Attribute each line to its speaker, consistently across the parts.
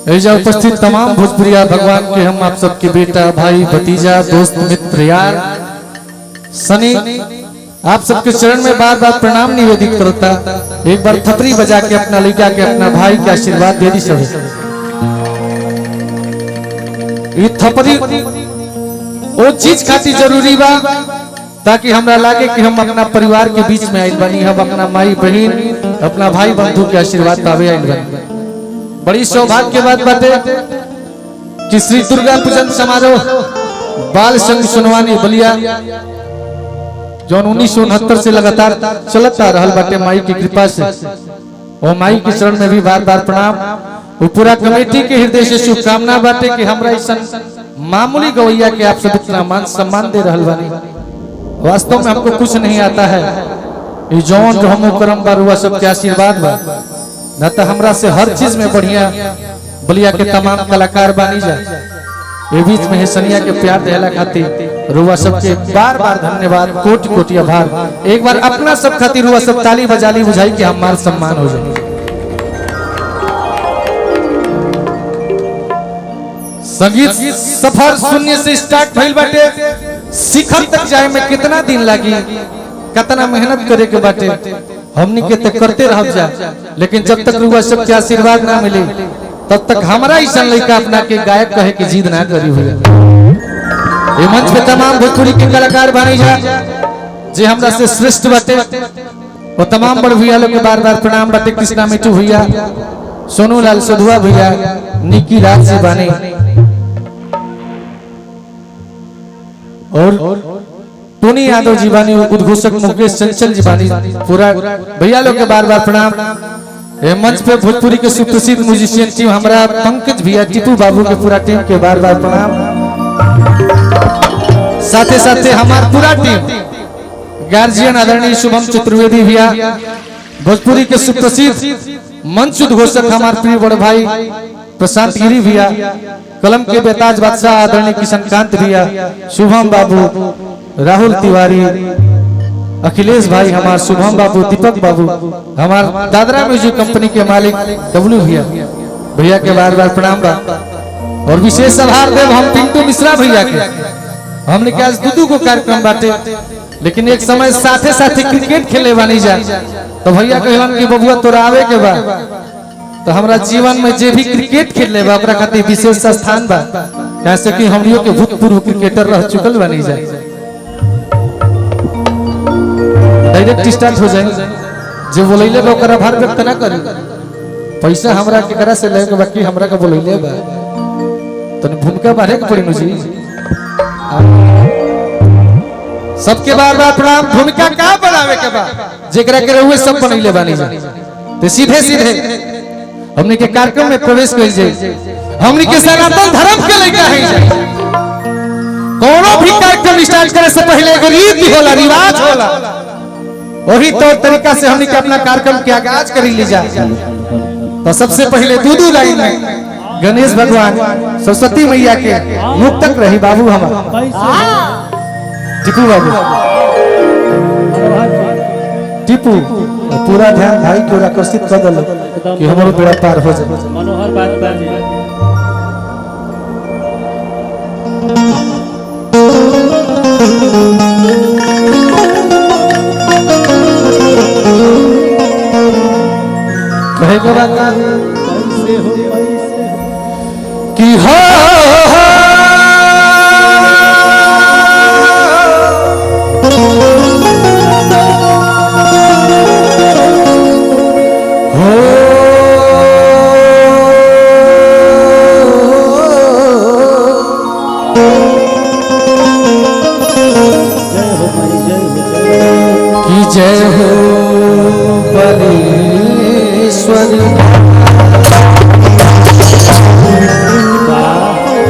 Speaker 1: ऐजा उपस्थित तमाम भोजपुरिया भगवान के हम आप सबके बेटा भाई भतीजा दोस्त मित्र यार सनी आप सबके चरण में बार बार प्रणाम निवेदित करता। एक बार थपरी बजा के अपना लड़का के अपना भाई के आशीर्वाद दे दी सब। ये थपरी वो चीज खाती जरूरी बा ताकि हमरा लागे कि हम अपना परिवार के बीच में आइल बनी, हम अपना माई बहन अपना भाई बंधु के आशीर्वाद पावे आइल बनी। बड़ी सौभाग्य के बात बाटे कि श्री दुर्गा पूजन समारोह बाल संघ सुनवानी बलिया जो 1969 से लगातार चलता रहल बाटे माई की कृपा से और माई के चरण में भी बार बार प्रणाम। वो पूरा कमेटी के हृदय से शुभकामना बाटे कि हमरा ऐसा मामूली गवैया के आप सब इतना मान सम्मान दे रहल बानी। वास्तव में हमको कुछ नहीं आता है, ये जौन रहमो करम बरुआ सबके आशीर्वाद बा न तो हमरा से हर चीज में बढ़िया बलिया के तमाम कलाकार बानी जा। ये बीच में सनिया के प्यार देला खातिर रुआ सबके बार बार धन्यवाद, कोटि कोटि आभार। एक बार अपना सब खातिर रुआ सब ताली बजाली बुझाई कि हमार सम्मान हो जाए। संगीत सफर शून्य से स्टार्ट भइल बाटे, शिखर तक जाए में कितना दिन लागी, कितना मेहनत करे के बाटे, हमनी के तक करते रह जा। लेकिन जब तक रुआ सबके आशीर्वाद ना मिले तब तक हमारा ऐसा लड़का अपना के गायक कहे की जिद ना करी हुई। ये मंच पे तमाम भोजपुरी के कलाकार बनी जा जे हमरा से श्रेष्ठ बाटे और तमाम बड़ भैया लोग के बार बार प्रणाम बाटे। कृष्णा मिठू भैया, सोनू लाल सधुआ भैया, निकी राज से बानी और टोनी यादव जी बानी, उद्घोषक मुकेश चंचल जी बानी, पूरा भैया लोग के बार बार प्रणाम। ये मंच पे भोजपुरी के सुप्रसिद्ध म्यूजिशियन टीम हमरा पंकज भैया, टीपू बाबू के पूरा टीम के बार बार प्रणाम। साथे साथे हमार पूरा टीम गार्जियन आदरणीय शुभम चतुर्वेदी भैया, भोजपुरी के सुप्रसिद्ध मंच उद्घोषक हमार प्रिय बड़ भाई प्रशांत गिरी भैया, कलम के बेताज बादशाह आदरणीय किशनकांत भैया, शुभम बाबू, राहुल तिवारी, अखिलेश भाई, हमार शुभम बाबू, दीपक बाबू, हमार दादरा म्यूजिक कंपनी के मालिक डब्लू भैया, भैया के बार बार प्रणाम बा। और विशेष आभार देव हम पिंटू मिश्रा भैया के। हमने के आज दूदू को कार्यक्रम बाटे, लेकिन एक समय साथे साथे क्रिकेट खेले बानी जा तो भैया कहलन कि बबुआ तोरा आवे के बा, तो हमरा जीवन में जे भी क्रिकेट खेले बा ओकरा खातिर विशेष स्थान बा, जैसे कि हमनियो के भूतपूर्व क्रिकेटर रह चुकल बानी जा। डायरेक्ट स्टार्ट हो जाए जे बोलैले बा ओकरा भार व्यक्त ना करी, पैसा हमरा केकरा से ले के बाकी हमरा के बोलैले बा तने भूमिका बारे के पड़ी जी। सबके बार बार प्रणाम। भूमिका का बनावे के बा जेकरा के रहुए सब बनैले बानी जा। तो सीधे सीधे हमने के कार्यक्रम में प्रवेश कर जाए। हमने के सनातन धर्म के लइका है जा। कोनो भी कार्यक्रम स्टार्ट करे से पहले एगो रीति होला, रिवाज होला, वही तौर तरीका से हमने के अपना कार्यक्रम के आगाज करी ली जा। तो सबसे पहले दूदू लाइन में गणेश भगवान सरस्वती मैया के मुख तक रही बाबू हमारा टीपू बाबू, टीपू पूरा ध्यान भाई को आकर्षित कर दल कि हमारो बेड़ा पार हो जाए। मनोहर बात कहे के बात कैसे हो कि हो जय हो बलेश्वरी।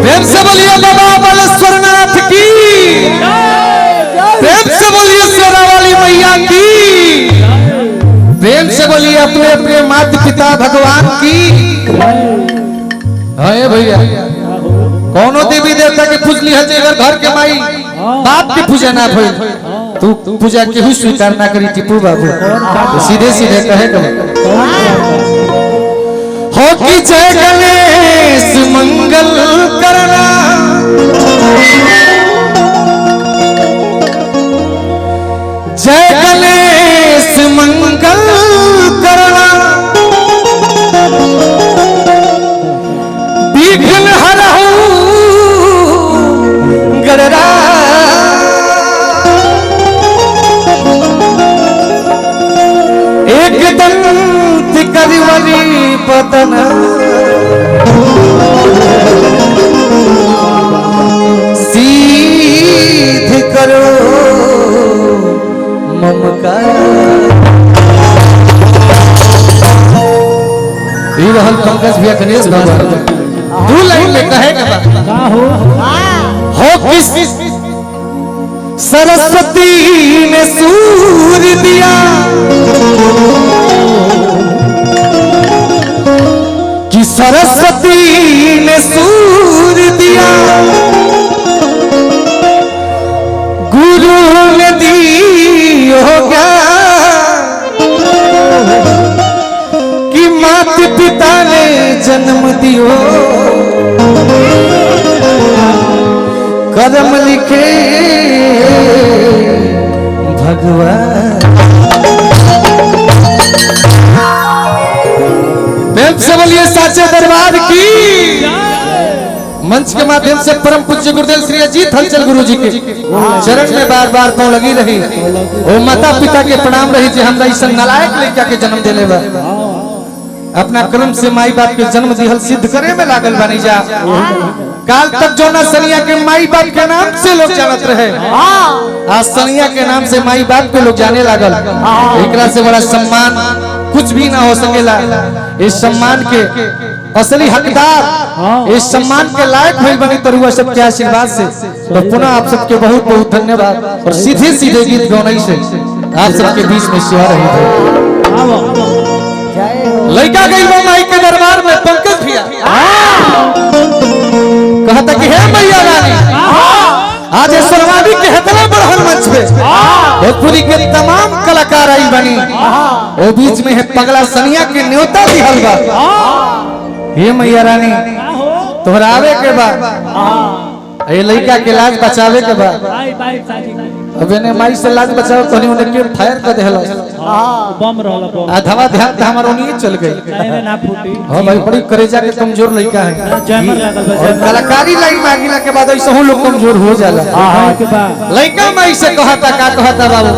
Speaker 1: प्रेम से बोलिए बाबा बलेश्वरनाथ की, प्रेम से बोलिए शेरा वाली मैया की, प्रेम से बोलिए अपने अपने माता पिता भगवान की। हाँ भैया कौनो देवी देवता के पूजली है अगर घर के माई बाप के पूजा ना भइल तू पूजा केहू स्वीकार ना करी टीपू बाबू। तो सीधे सीधे कहे हो कि जय गणेश मंगल करना, जय गणेश मंगल करना, विघ्न हरहु गणरा, एक दंत करिवली पतन, सीध करो रहल पंकज भैया गणेश भगवान दो लाइन में कहे का हो किस सरस्वती ने सूर दिया, कि सरस्वती ने सूर दिया, गुरु ने दी हो गया, कि माता पिता ने जन्म दियो, कदम लिखे भगवान। प्रेम से बोलिए साचे दरबार की। मंच के माध्यम से परम पूज्य गुरुदेव श्री अजीत हलचल गुरु जी के चरण में बार बार पांव लगी रही, ओ माता पिता के प्रणाम रही जे हमरा इस नालायक लड़का के जन्म देले बा, अपना कर्म से माई बाप के जन्म दिहल सिद्ध करे में लागल बानी जा। काल तक जोना सनिया के माई बाप के नाम से लोग जानत रहे, आज सनिया के नाम से माई बाप के लोग जाने लागल। एकरा से बड़ा सम्मान कुछ भी ना हो सकेला। इस सम्मान के असली हकदार, इस सम्मान के लायक हुई बनी तरुआ सबके आशीर्वाद से। तो पुनः आप सबके बहुत बहुत धन्यवाद। और सीधे सीधे गीत गौनई से आप सबके बीच में सेवा रही थे। लड़का गई वो माई के दरबार में पंकज भैया कहता कि हे मैया रानी, आज सरवानी के हेतला बढ़ल मंच पे भोजपुरी के तमाम कलाकार आई बनी, वो बीच में है पगला सनिया के न्योता दिहल बा। हे मैया रानी तोहरा आवे के बाद ये लड़का के लाज बचावे के बाद अब ने माई से लाज बचाओ तो उन्हें के फायर कर देहला बम रहला बम आधवा ध्यान त हमर ओनी चल गई ना फूटी। हां भाई बड़ी करेजा के कमजोर लड़का है, और कलाकारी लाइन मांगिला के बाद ऐसे हो लोग कमजोर हो जाला। हां के बाद लड़का माई से कहता का कहता बाबू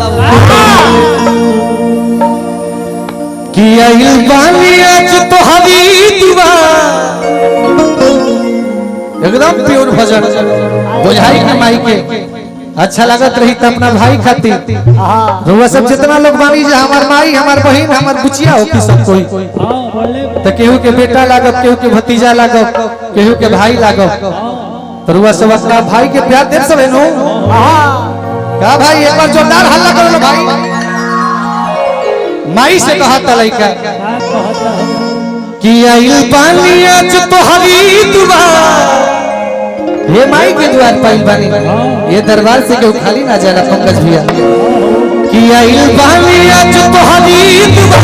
Speaker 1: कि आइल बानी आज तो हवी दुआ, एकदम प्योर भजन बुझाई के माई के अच्छा लागत रही तो अपना भाई खातिर रुआ सब जितना लोग बानी जे हमार माई हमार बहन हमार बुचिया हो कि सब कोई तो केहू के बेटा लागत, केहू के भतीजा लागत, केहू के भाई लागत। तो रुआ सब अपना भाई के प्यार दे सब नो का भाई एक बार जोरदार हल्ला करो भाई। माई से कहा था लड़का कि आइल बानी आज तो हरी दुआ, हे माई के द्वार पाइल बानी, ये दरबार से क्यों खाली ना जाना पंकज भैया। कि आइल बानी आज तो हरी दुआ,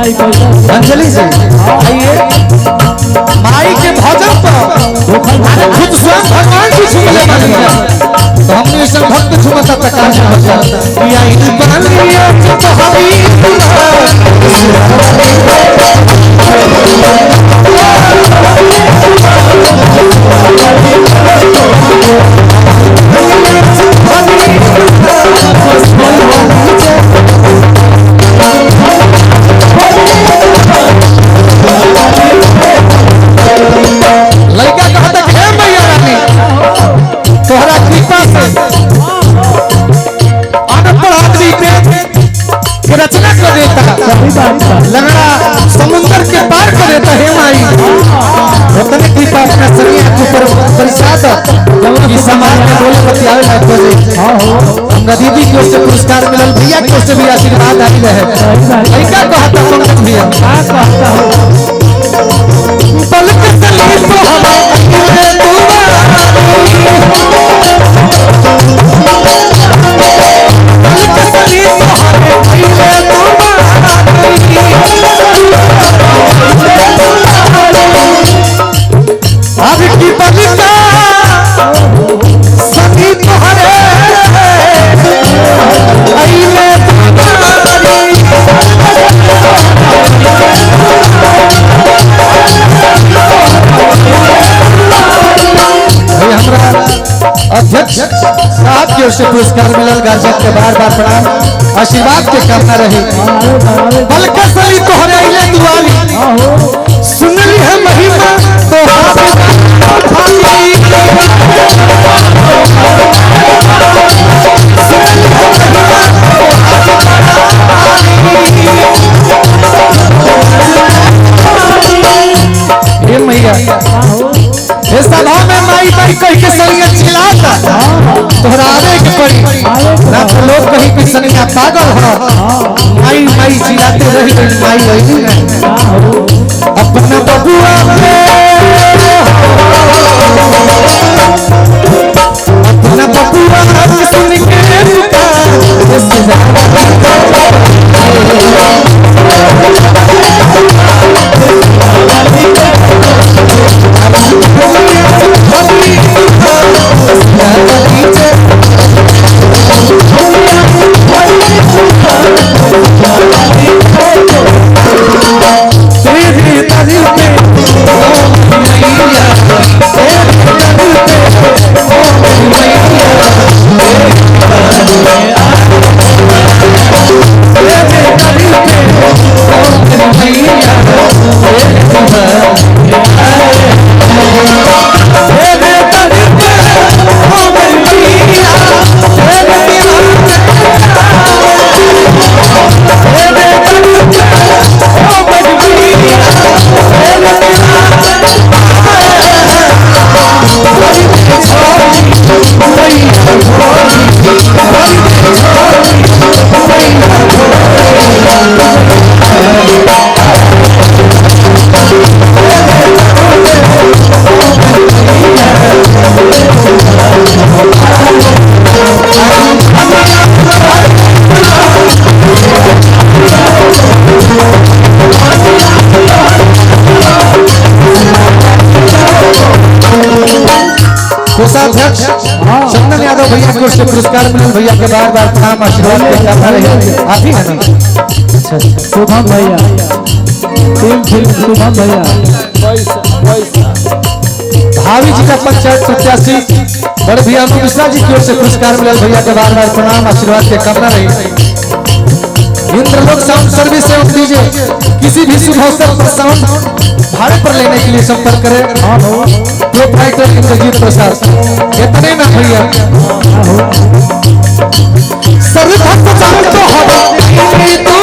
Speaker 1: अंजलि से आइए माई के भजन पर खुद स्वयं भगवान जी झूमले मानिए तो हमने इस भक्त झूमता तका या इन बनिया तो लड़का कहता है मैया रानी तोहरा कृपा से अनपढ़ आदमी के रचना कर देता लंगड़ा समुद्र के पार कर देता है माई उतने कृपा अपना शरीर के ऊपर बरसात कि समाज में बोले बतियावे लायक हो जाए हमरा दीदी की ओर से पुरस्कार मिलल भैया की ओर से भी आशीर्वाद आई रहे लड़का कहता पंकज भैया पलक सली तो हमें अब की बलिका सभी तोहरे अइले अध्यक्ष साहब की ओर से पुरस्कार मिलल गार्जियन के बार बार प्रणाम आशीर्वाद के कामना रही बल्कि सली तोहरे अइले दुआरी सुनली है महिमा तो ये मैया इस सभा में माई माई कह के सनिया चिल्लाता तोहरा आवे के पड़ी ना तो लोग कहीं कि सनिया पागल हो माई माई चिल्लाते रही माई वही अपना बबुआ अपना बबुआ सुन के कोषाध्यक्ष चंदन यादव भैया की ओर से पुरस्कार मिलल भैया के बार बार प्रणाम आशीर्वाद के कामना रही आप ही है ना
Speaker 2: शुभम भैया टीम फिल्म शुभम भैया
Speaker 1: भावी जिला पंचायत प्रत्याशी बड़े भैया अनु मिश्रा जी की ओर से पुरस्कार मिलल भैया के बार बार प्रणाम आशीर्वाद के कामना रही इंद्रलोक साउंड सर्विस एवं डीजे किसी भी शुभ अवसर पर साउंड भाड़े पर लेने के लिए संपर्क करें प्रोप्राइटर इंद्रजीत प्रसाद इतने में भैया सर्वभक्त जान तो हवा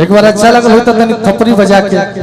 Speaker 1: एक बार अच्छा लगल हो तो तनी थपड़ी बजा के